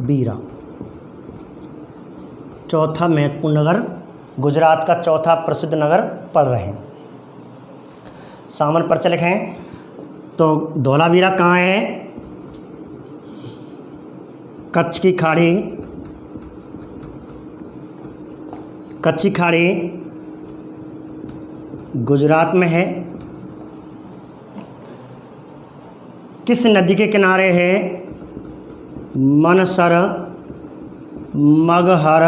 बीरा। चौथा महत्वपूर्ण नगर, गुजरात का चौथा प्रसिद्ध नगर पढ़ रहे हैं। सामान्य परिचय लिखें तो धौलावीरा कहाँ है? कच्छ की खाड़ी, कच्छ की खाड़ी गुजरात में है। किस नदी के किनारे है? मनसर, मगहर,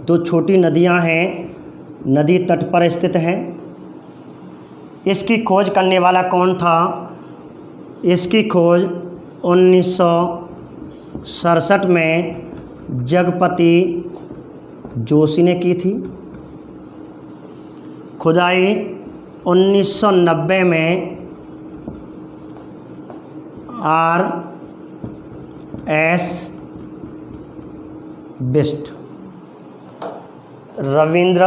दो छोटी नदियां हैं, नदी तट पर स्थित हैं। इसकी खोज करने वाला कौन था? इसकी खोज 1967 में जगपति जोशी ने की थी। खुदाई 1990 में R.S. बिष्ट, रविंद्र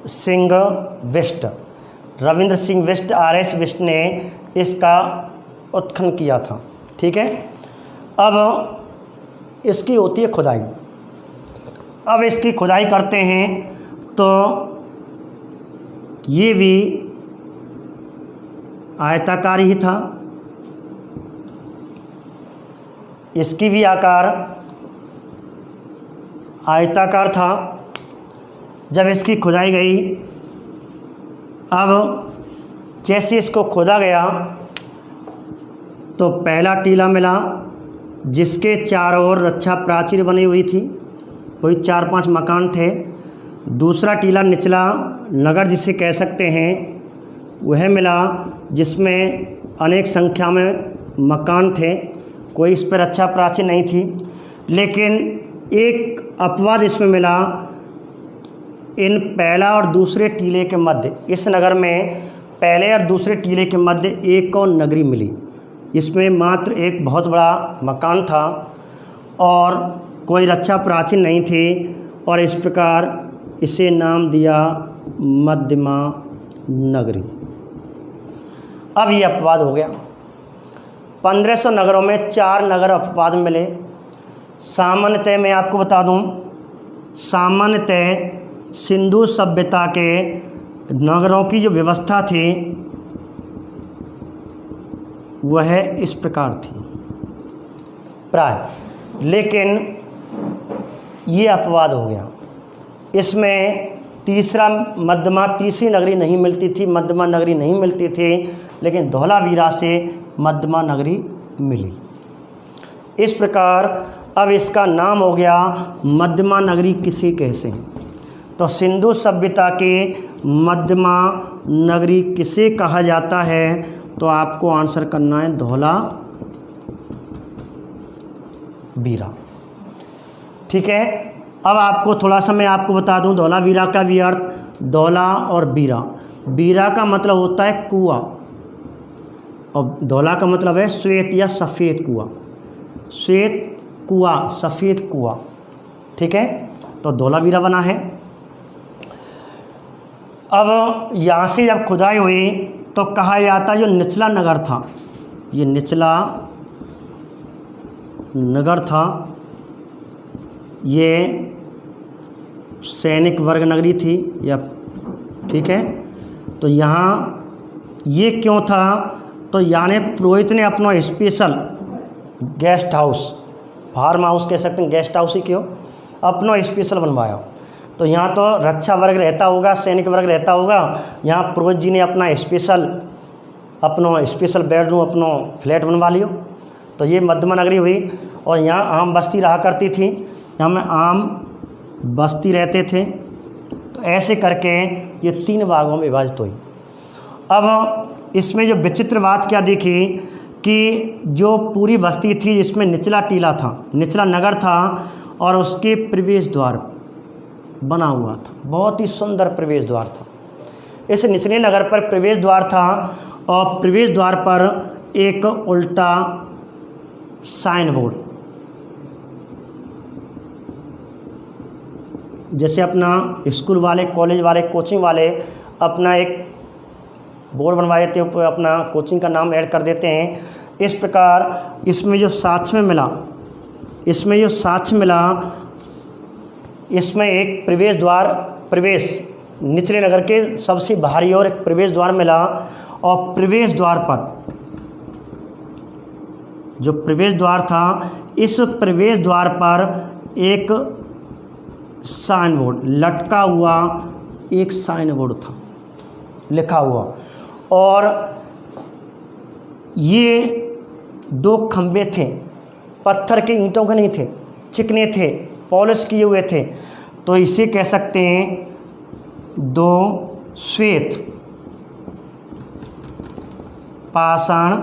सिंह बिष्ट, R.S. बिष्ट ने इसका उत्खनन किया था। ठीक है, अब इसकी होती है खुदाई। अब इसकी खुदाई करते हैं तो ये भी आयताकार ही था, इसकी भी आकार आयताकार था। जब इसकी खुदाई गई, अब जैसे इसको खोदा गया तो पहला टीला मिला जिसके चारों ओर रक्षा प्राचीर बनी हुई थी, वही 4-5 मकान थे। दूसरा टीला निचला नगर जिसे कह सकते हैं वह मिला, जिसमें अनेक संख्या में मकान थे, कोई इस पर रक्षा प्राचीर नहीं थी। लेकिन एक अपवाद इसमें मिला, इन पहला और दूसरे टीले के मध्य, इस नगर में पहले और दूसरे टीले के मध्य एक और नगरी मिली, इसमें मात्र एक बहुत बड़ा मकान था और कोई रक्षा प्राचीर नहीं थी, और इस प्रकार इसे नाम दिया मध्यमा नगरी। अब ये अपवाद हो गया। 1500 नगरों में 4 नगर अपवाद मिले। सामान्यतः मैं आपको बता दूं, सामान्यतः सिंधु सभ्यता के नगरों की जो व्यवस्था थी वह इस प्रकार थी प्राय, लेकिन ये अपवाद हो गया। इसमें तीसरी नगरी नहीं मिलती थी, मध्यमा नगरी नहीं मिलती थी, लेकिन धौलावीरा से मध्यमा नगरी मिली। इस प्रकार अब इसका नाम हो गया मध्यमा नगरी किसे कहते हैं। तो सिंधु सभ्यता के मध्यमा नगरी किसे कहा जाता है? तो आपको आंसर करना है धौलावीरा। ठीक है, अब आपको थोड़ा सा मैं आपको बता दूं धौलावीरा का भी अर्थ, धौला और बीरा। बीरा का मतलब होता है कुआं और धौला का मतलब है श्वेत या सफ़ेद कुआं। श्वेत कुआं, सफ़ेद कुआं। ठीक है, तो धौलावीरा बना है। अब यहाँ से जब खुदाई हुई तो कहा जाता है जो निचला नगर था, ये निचला नगर था, ये सैनिक वर्ग नगरी थी या, ठीक है। तो यहाँ ये क्यों था? तो यानी पुरोहित ने अपना special guest house, farm house कह सकते हैं, गेस्ट हाउस ही क्यों, अपना स्पेशल बनवाया। तो यहाँ तो रक्षा वर्ग रहता होगा, सैनिक वर्ग रहता होगा, यहाँ पुरोहित जी ने अपना स्पेशल बेडरूम, अपना फ्लैट बनवा लियो। तो ये मध्यमा नगरी हुई। और यहाँ आम बस्ती रहा करती थी, यहाँ में आम बस्ती रहते थे। तो ऐसे करके ये 3 भागों में विभाजित हुई। अब इसमें जो विचित्र बात क्या देखी कि जो पूरी बस्ती थी जिसमें निचला टीला था, निचला नगर था और उसके प्रवेश द्वार बना हुआ था, बहुत ही सुंदर प्रवेश द्वार था। इस निचले नगर पर प्रवेश द्वार था और प्रवेश द्वार पर एक उल्टा साइन बोर्ड, जैसे अपना स्कूल वाले, कॉलेज वाले, कोचिंग वाले अपना एक बोर्ड बनवा देते हैं, अपना कोचिंग का नाम ऐड कर देते हैं। इस प्रकार इसमें जो साथ में मिला, इसमें जो साक्ष्य मिला, इसमें एक प्रवेश निचले नगर के सबसे बाहरी ओर एक प्रवेश द्वार मिला, और प्रवेश द्वार पर जो प्रवेश द्वार था, इस प्रवेश द्वार पर एक साइन बोर्ड लटका हुआ, एक साइन बोर्ड था लिखा हुआ, और ये 2 खंबे थे, पत्थर के, ईंटों के नहीं थे, चिकने थे, पॉलिश किए हुए थे। तो इसे कह सकते हैं 2 श्वेत पाषाण,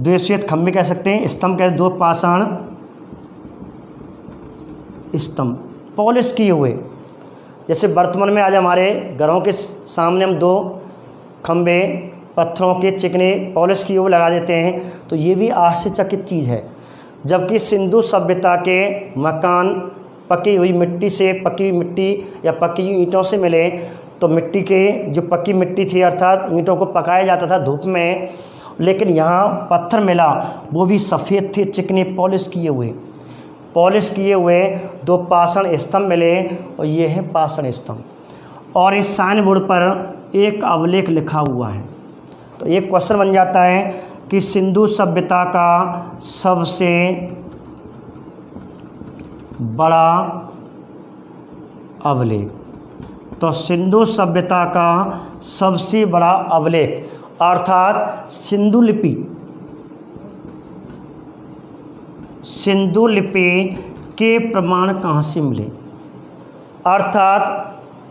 2 श्वेत खंबे कह सकते हैं, स्तंभ कह, 2 पाषाण स्तंभ पॉलिश किए हुए। जैसे वर्तमान में आज हमारे घरों के सामने हम 2 खंबे पत्थरों के चिकने पॉलिश किए हुए लगा देते हैं, तो ये भी आश्चर्यचकित चीज़ है। जबकि सिंधु सभ्यता के मकान पकी हुई मिट्टी से, पकी मिट्टी या पकी ईंटों से मिले, तो मिट्टी के जो पक्की मिट्टी थी अर्थात ईंटों को पकाया जाता था धूप में, लेकिन यहाँ पत्थर मिला वो भी सफ़ेद थे, चिकने पॉलिश किए हुए 2 पाषाण स्तंभ मिले, और ये है पाषाण स्तंभ। और इस साइन बोर्ड पर एक अवलेख लिखा हुआ है। तो एक क्वेश्चन बन जाता है कि सिंधु सभ्यता का सबसे बड़ा अवलेख, तो सिंधु सभ्यता का सबसे बड़ा अवलेख अर्थात सिंधु लिपि के प्रमाण कहाँ से मिले। अर्थात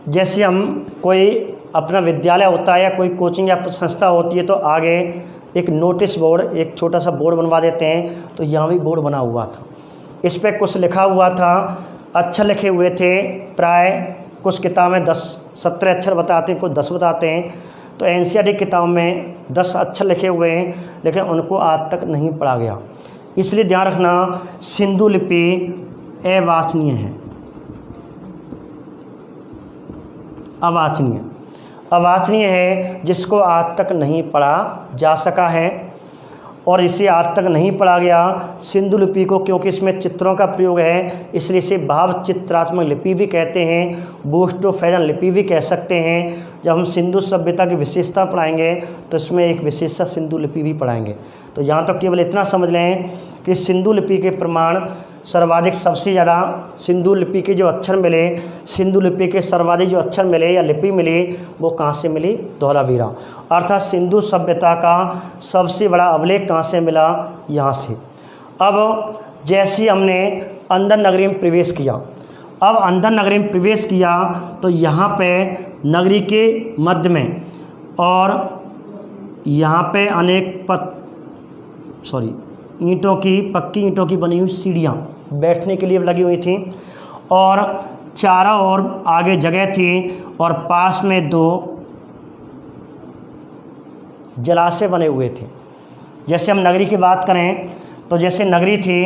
जैसे हम कोई अपना विद्यालय होता है या कोई कोचिंग या संस्था होती है, तो आगे एक नोटिस बोर्ड, एक छोटा सा बोर्ड बनवा देते हैं। तो यहाँ भी बोर्ड बना हुआ था, इस पर कुछ लिखा हुआ था, अक्षर लिखे हुए थे। प्राय कुछ किताबें 17 अक्षर बताते हैं, कुछ 10 बताते हैं। तो एनसीईआरटी किताब में 10 अक्षर लिखे हुए हैं, लेकिन उनको आज तक नहीं पढ़ा गया। इसलिए ध्यान रखना, सिंधु लिपि अवाचनीय है, अवाचनीय है, जिसको आज तक नहीं पढ़ा जा सका है, और इसे आज तक नहीं पढ़ा गया सिंधु लिपि को, क्योंकि इसमें चित्रों का प्रयोग है, इसलिए इसे भाव चित्रात्मक लिपि भी कहते हैं, बूस्टोफेजन लिपि भी कह सकते हैं। जब हम सिंधु सभ्यता की विशेषता पढ़ाएंगे तो इसमें एक विशेषता सिंधु लिपि भी पढ़ाएंगे। तो यहाँ तक केवल इतना समझ लें कि सिंधु लिपि के प्रमाण सर्वाधिक, सबसे ज़्यादा सिंधु लिपि के जो अक्षर मिले, सिंधु लिपि के सर्वाधिक जो अक्षर मिले या लिपि मिली, वो कहाँ से मिली? धौलावीरा। अर्थात सिंधु सभ्यता का सबसे बड़ा अवलेख कहाँ से मिला? यहाँ से। अब जैसे हमने अंदर नगरी में प्रवेश किया, अब अंदर नगरी में प्रवेश किया तो यहाँ पे नगरी के मध्य में और यहाँ पे अनेक ईंटों की, पक्की ईंटों की बनी हुई सीढ़ियाँ बैठने के लिए लगी हुई थी, और चारों ओर आगे जगह थी, और पास में 2 जलाशय बने हुए थे। जैसे हम नगरी की बात करें तो जैसे नगरी थी,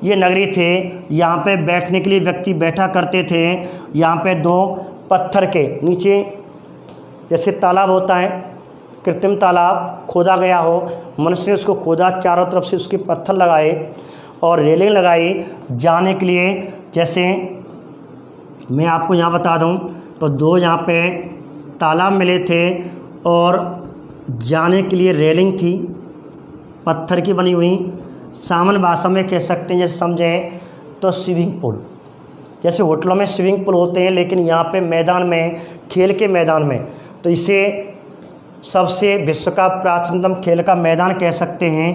ये नगरी थे, यहाँ पे बैठने के लिए व्यक्ति बैठा करते थे। यहाँ पे 2 पत्थर के नीचे, जैसे तालाब होता है, कृत्रिम तालाब खोदा गया हो, मनुष्य ने उसको खोदा, चारों तरफ से उसके पत्थर लगाए और रेलिंग लगाई जाने के लिए। जैसे मैं आपको यहाँ बता दूँ तो 2 यहाँ पे तालाब मिले थे और जाने के लिए रेलिंग थी पत्थर की बनी हुई। सामान्य भाषा में कह सकते हैं, जैसे समझें तो स्विमिंग पूल, जैसे होटलों में स्विमिंग पूल होते हैं, लेकिन यहाँ पे मैदान में, खेल के मैदान में, तो इसे सबसे विश्व का प्राचीनतम खेल का मैदान कह सकते हैं।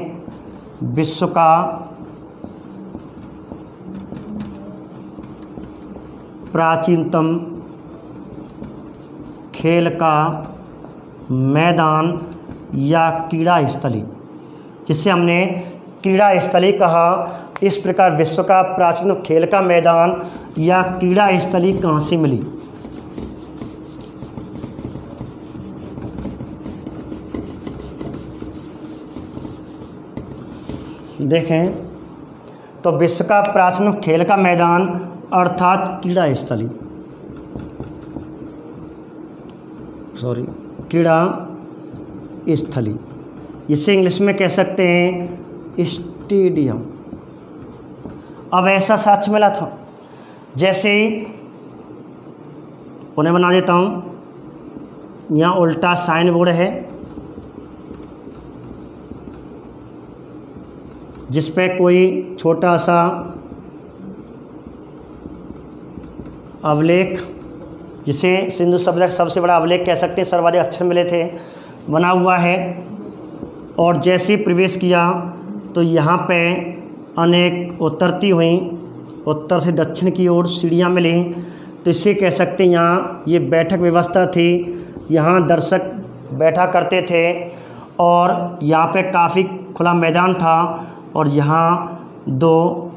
विश्व का प्राचीनतम खेल का मैदान या क्रीड़ा स्थली, जिसे हमने क्रीड़ा स्थली कहा। इस प्रकार विश्व का प्राचीन खेल का मैदान या क्रीड़ा स्थली कहाँ से मिली? देखें तो विश्व का प्राचीन खेल का मैदान अर्थात क्रीड़ा स्थली, क्रीड़ा स्थली, इसे इंग्लिश में कह सकते हैं स्टेडियम। अब ऐसा साक्ष्य मिला था, जैसे उन्हें बना देता हूँ, यहाँ उल्टा साइन बोर्ड है जिस पे कोई छोटा सा अवलेख, जिसे सिंधु सभ्यता का सबसे बड़ा अवलेख कह सकते हैं, सर्वाधिक अक्षर मिले थे, बना हुआ है। और जैसे प्रवेश किया तो यहाँ पे अनेक उतरती हुई, उत्तर से दक्षिण की ओर सीढ़ियाँ मिली, तो इसे कह सकते हैं यहाँ ये बैठक व्यवस्था थी, यहाँ दर्शक बैठा करते थे और यहाँ पे काफ़ी खुला मैदान था और यहाँ 2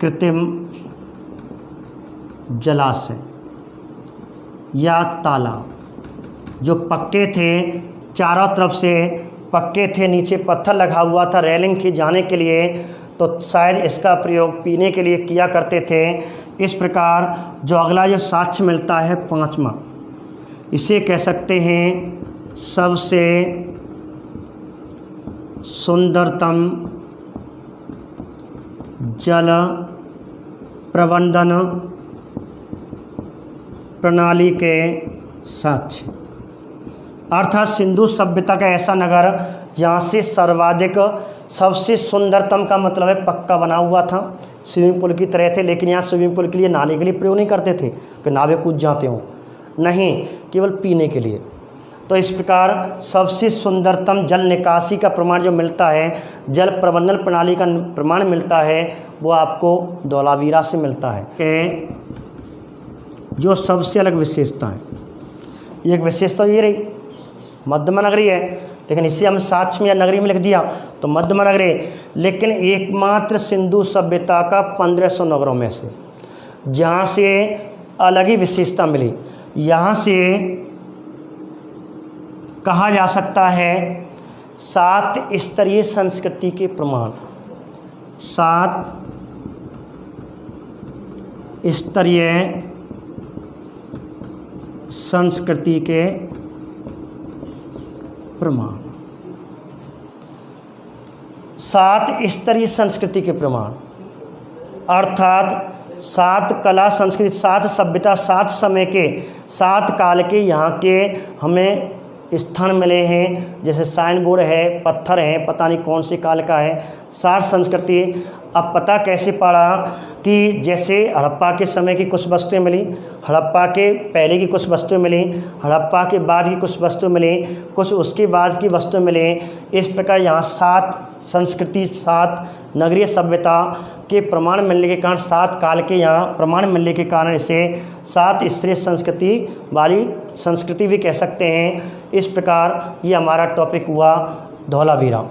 कृत्रिम जलाशय या तालाब जो पक्के थे, चारों तरफ से पक्के थे, नीचे पत्थर लगा हुआ था, रेलिंग थी जाने के लिए, तो शायद इसका प्रयोग पीने के लिए किया करते थे। इस प्रकार जो अगला जो साक्ष्य मिलता है 5वां, इसे कह सकते हैं सबसे सुंदरतम जल प्रबंधन प्रणाली के साक्ष्य, अर्थात सिंधु सभ्यता का ऐसा नगर जहाँ से सर्वाधिक, सबसे सुंदरतम का मतलब है पक्का बना हुआ था, स्विमिंग पूल की तरह थे, लेकिन यहाँ स्विमिंग पूल के लिए, नाले के लिए प्रयोग नहीं करते थे कि नावें कूद जाते हों, नहीं, केवल पीने के लिए। तो इस प्रकार सबसे सुंदरतम जल निकासी का प्रमाण जो मिलता है, जल प्रबंधन प्रणाली का प्रमाण मिलता है, वो आपको धौलावीरा से मिलता है। कि जो सबसे अलग विशेषता है, एक विशेषता ये रही मध्यमा नगरी है, लेकिन इसे हम साक्ष्य में या नगरी में लिख दिया तो मध्यमा नगरी, लेकिन एकमात्र सिंधु सभ्यता का 1500 नगरों में से जहाँ से अलग ही विशेषता मिली। यहाँ से कहा जा सकता है 7 स्तरीय संस्कृति के प्रमाण, 7 स्तरीय संस्कृति के प्रमाण, 7 स्तरीय संस्कृति के प्रमाण, अर्थात 7 कला संस्कृति, 7 सभ्यता, 7 समय के, 7 काल के यहाँ के हमें स्थान मिले हैं। जैसे साइन बोर्ड है, पत्थर हैं, पता नहीं कौन से काल का है, 7 संस्कृति। अब पता कैसे पड़ा कि जैसे हड़प्पा के समय की कुछ वस्तुएं मिली, हड़प्पा के पहले की कुछ वस्तुएं मिली, हड़प्पा के बाद की कुछ वस्तुएं मिली, कुछ उसके बाद की वस्तुएं मिली। इस प्रकार यहाँ 7 संस्कृति, 7 नगरीय सभ्यता के प्रमाण मिलने के कारण, 7 काल के यहाँ प्रमाण मिलने के कारण इसे 7 स्तरीय संस्कृति वाली संस्कृति भी कह सकते हैं। इस प्रकार ये हमारा टॉपिक हुआ धौलावीरा।